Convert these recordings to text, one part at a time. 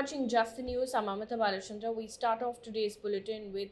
watching Just the News. I'm Amita Balachandra. We start off today's bulletin with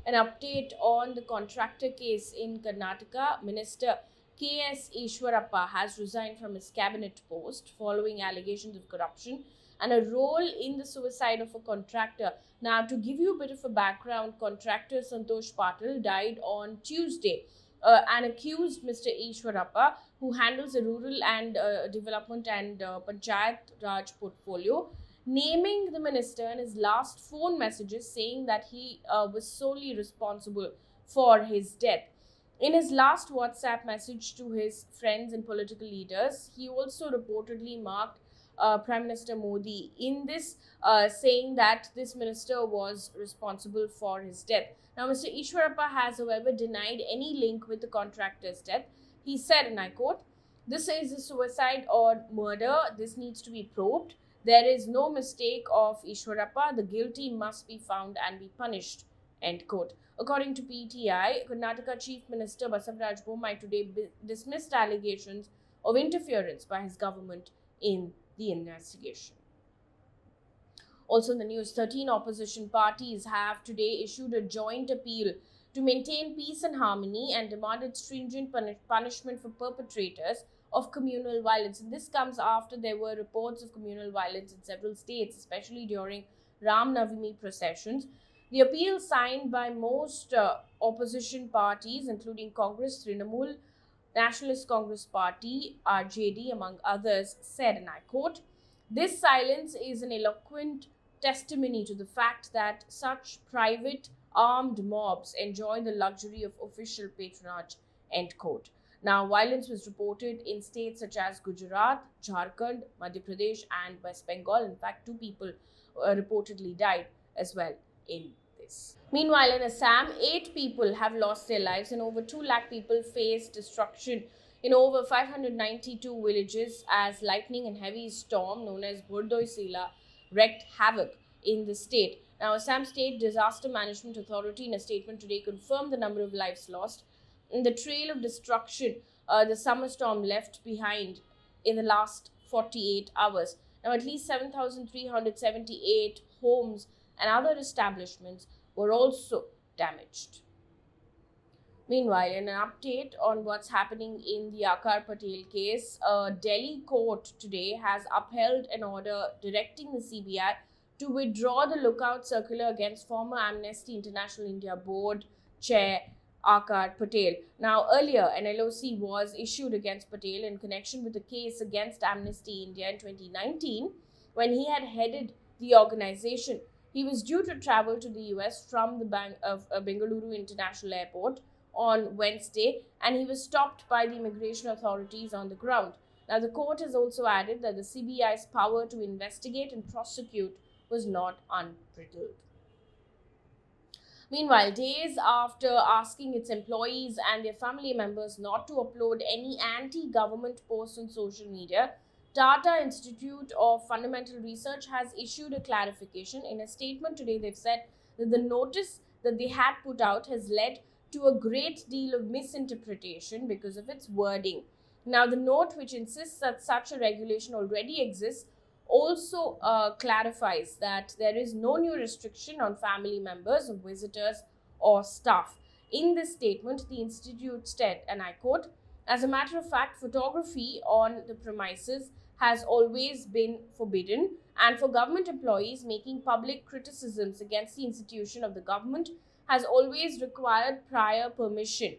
an update on the contractor case in Karnataka. Minister K.S. Ishwarappa has resigned from his cabinet post following allegations of corruption and a role in the suicide of a contractor. Now, to give you a bit of a background, contractor Santosh Patel died on Tuesday and accused Mr. Ishwarappa, who handles the rural and development and Panchayat Raj portfolio, naming the minister in his last phone messages saying that he was solely responsible for his death. In his last WhatsApp message to his friends and political leaders, he also reportedly marked Prime Minister Modi in this, saying that this minister was responsible for his death. Now, Mr. Ishwarappa has, however, denied any link with the contractor's death. He said, and I quote, "This is a suicide or murder. This needs to be probed. There is no mistake of Ishwarappa. The guilty must be found and be punished." End quote. According to PTI, Karnataka Chief Minister Basavaraj Bommai today dismissed allegations of interference by his government in the investigation. Also in the news, 13 opposition parties have today issued a joint appeal to maintain peace and harmony and demanded stringent punishment for perpetrators of communal violence. And this comes after there were reports of communal violence in several states, especially during Ram Navami processions. The appeal, signed by most opposition parties, including Congress, Trinamool, Nationalist Congress Party, RJD, among others, said, and I quote, "This silence is an eloquent testimony to the fact that such private armed mobs enjoy the luxury of official patronage." End quote. Now, violence was reported in states such as Gujarat, Jharkhand, Madhya Pradesh, and West Bengal. In fact, 2 people reportedly died as well in this. Meanwhile, in Assam, 8 people have lost their lives and over 2 lakh people face destruction in over 592 villages as lightning and heavy storm known as Burdoi Sila wreaked havoc in the state. Now, Assam State Disaster Management Authority in a statement today confirmed the number of lives lost in the trail of destruction the summer storm left behind in the last 48 hours. Now, at least 7,378 homes and other establishments were also damaged. Meanwhile, in an update on what's happening in the Aakar Patel case, a Delhi court today has upheld an order directing the CBI to withdraw the lookout circular against former Amnesty International India Board Chair Aakar Patel. Now, earlier, an LOC was issued against Patel in connection with a case against Amnesty India in 2019 when he had headed the organization. He was due to travel to the US from the Bengaluru International Airport on Wednesday, and he was stopped by the immigration authorities on the ground. Now, the court has also added that the CBI's power to investigate and prosecute was not unbridled. Meanwhile, days after asking its employees and their family members not to upload any anti-government posts on social media, Tata Institute of Fundamental Research has issued a clarification. In a statement today, they've said that the notice that they had put out has led to a great deal of misinterpretation because of its wording. Now, the note, which insists that such a regulation already exists, also clarifies that there is no new restriction on family members, visitors, or staff. In this statement, the Institute said, and I quote, "As a matter of fact, photography on the premises has always been forbidden, and for government employees, making public criticisms against the institution of the government has always required prior permission.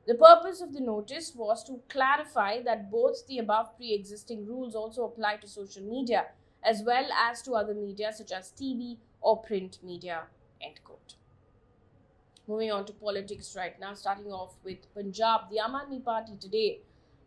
The purpose of the notice was to clarify that both the above pre-existing rules also apply to social media as well as to other media such as TV or print media." End quote. Moving on to politics right now, starting off with Punjab. The Aam Aadmi Party today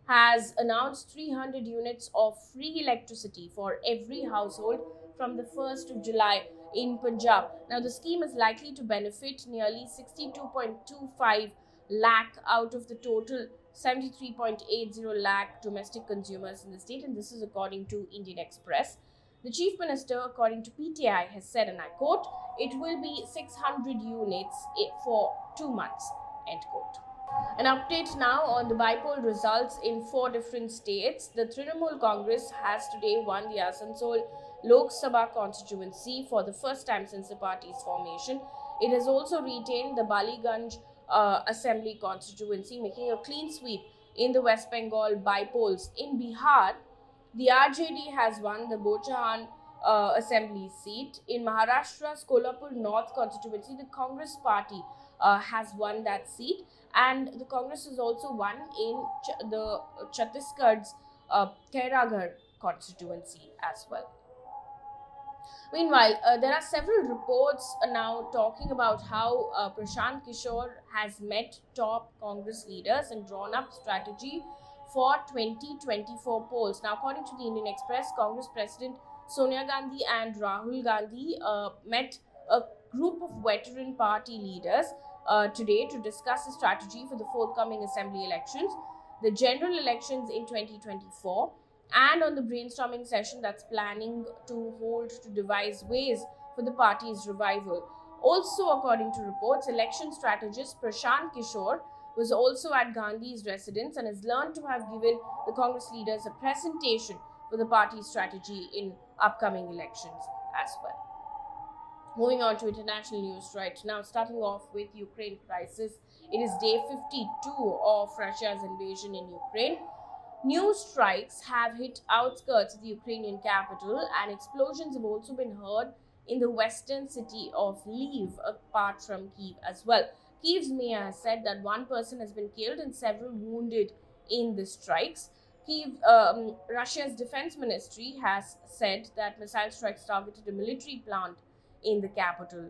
has announced 300 units of free electricity for every household from the 1st of July in Punjab. Now, the scheme is likely to benefit nearly 62.25 lakh out of the total 73.80 lakh domestic consumers in the state, and this is according to Indian Express. The Chief Minister, according to PTI, has said, and I quote, "It will be 600 units for 2 months." End quote. An update now on the by-poll results in 4 different states. The Trinamool Congress has today won the Asansol Lok Sabha constituency for the first time since the party's formation. It has also retained the Baliganj Assembly constituency, making a clean sweep in the West Bengal by polls. In Bihar, the RJD has won the Bochahan Assembly seat. In Maharashtra's Kolhapur North constituency, the Congress party has won that seat, and the Congress has also won in the Chhattisgarh's Kairagarh constituency as well. Meanwhile, there are several reports now talking about how Prashant Kishor has met top Congress leaders and drawn up strategy for 2024 polls. Now, according to the Indian Express, Congress President Sonia Gandhi and Rahul Gandhi met a group of veteran party leaders today to discuss the strategy for the forthcoming assembly elections, the general elections in 2024, and on the brainstorming session that's planning to hold to devise ways for the party's revival. Also, according to reports, election strategist Prashant Kishor was also at Gandhi's residence and is learned to have given the Congress leaders a presentation for the party's strategy in upcoming elections as well. Moving on to international news right now, starting off with Ukraine crisis. It is day 52 of Russia's invasion in Ukraine. New strikes have hit outskirts of the Ukrainian capital, and explosions have also been heard in the western city of Lviv, apart from Kyiv as well. Kyiv's mayor has said that one person has been killed and several wounded in the strikes. Russia's defense ministry has said that missile strikes targeted a military plant in the capital,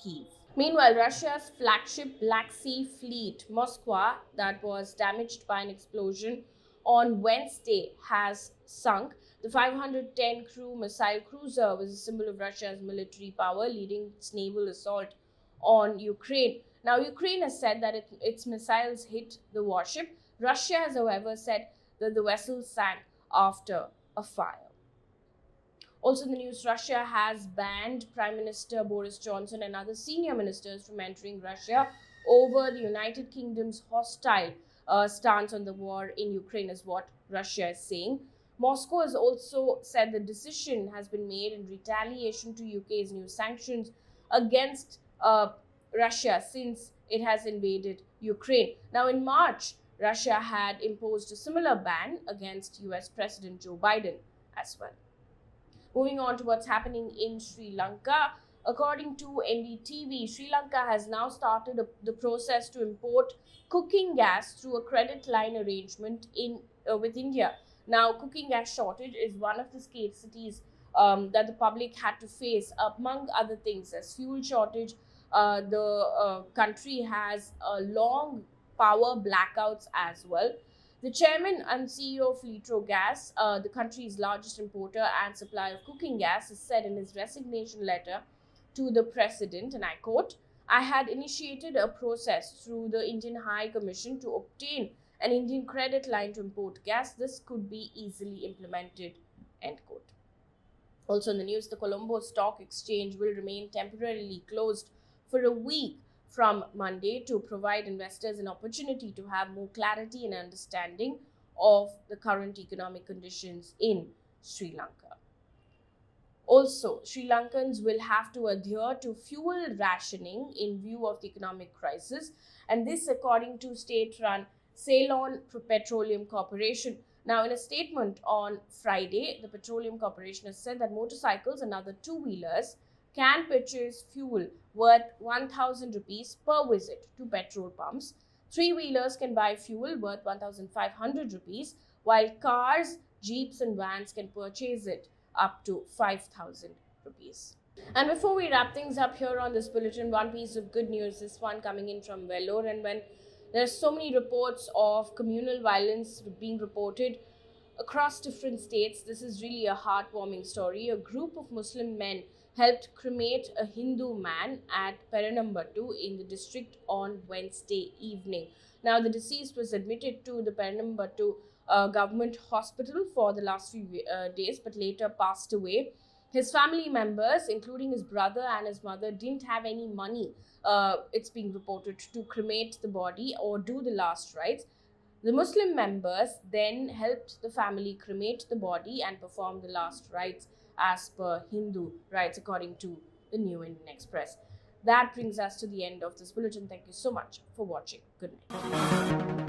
Kyiv. Meanwhile, Russia's flagship Black Sea fleet, Moskva, that was damaged by an explosion on Wednesday, has sunk. The 510 crew missile cruiser was a symbol of Russia's military power, leading its naval assault on Ukraine. Now, Ukraine has said that its missiles hit the warship. Russia has, however, said that the vessel sank after a fire. Also in the news, Russia has banned Prime Minister Boris Jhonson and other senior ministers from entering Russia over the United Kingdom's hostile stance on the war in Ukraine, is what Russia is saying. Moscow has also said the decision has been made in retaliation to UK's new sanctions against Russia since it has invaded Ukraine. Now, in March, Russia had imposed a similar ban against US President Joe Biden as well. Moving on to what's happening in Sri Lanka. According to NDTV, Sri Lanka has now started the process to import cooking gas through a credit line arrangement with India. Now, cooking gas shortage is one of the scarcities that the public had to face, among other things, as fuel shortage. The country has long power blackouts as well. The chairman and CEO of Litro Gas, the country's largest importer and supplier of cooking gas, has said in his resignation letter to the president, and I quote, "I had initiated a process through the Indian High Commission to obtain an Indian credit line to import gas. This could be easily implemented," end quote. Also in the news, the Colombo Stock Exchange will remain temporarily closed for a week from Monday to provide investors an opportunity to have more clarity and understanding of the current economic conditions in Sri Lanka. Also, Sri Lankans will have to adhere to fuel rationing in view of the economic crisis, and this according to state-run Ceylon Petroleum Corporation. Now, in a statement on Friday, the Petroleum Corporation has said that motorcycles and other two-wheelers can purchase fuel worth 1,000 rupees per visit to petrol pumps. Three-wheelers can buy fuel worth 1,500 rupees, while cars, jeeps and vans can purchase it up to 5,000 rupees. And before we wrap things up here on this bulletin, one piece of good news, this one coming in from Vellore, and when there are so many reports of communal violence being reported across different states, this is really a heartwarming story. A group of Muslim men helped cremate a Hindu man at Peranambatu in the district on Wednesday evening. Now, the deceased was admitted to the Peranambatu government hospital for the last few days, but later passed away. His family members, including his brother and his mother, didn't have any money, it's being reported, to cremate the body or do the last rites. The Muslim members then helped the family cremate the body and perform the last rites as per Hindu, writes according to the New Indian Express. That brings us to the end of this bulletin. Thank you so much for watching. Good night.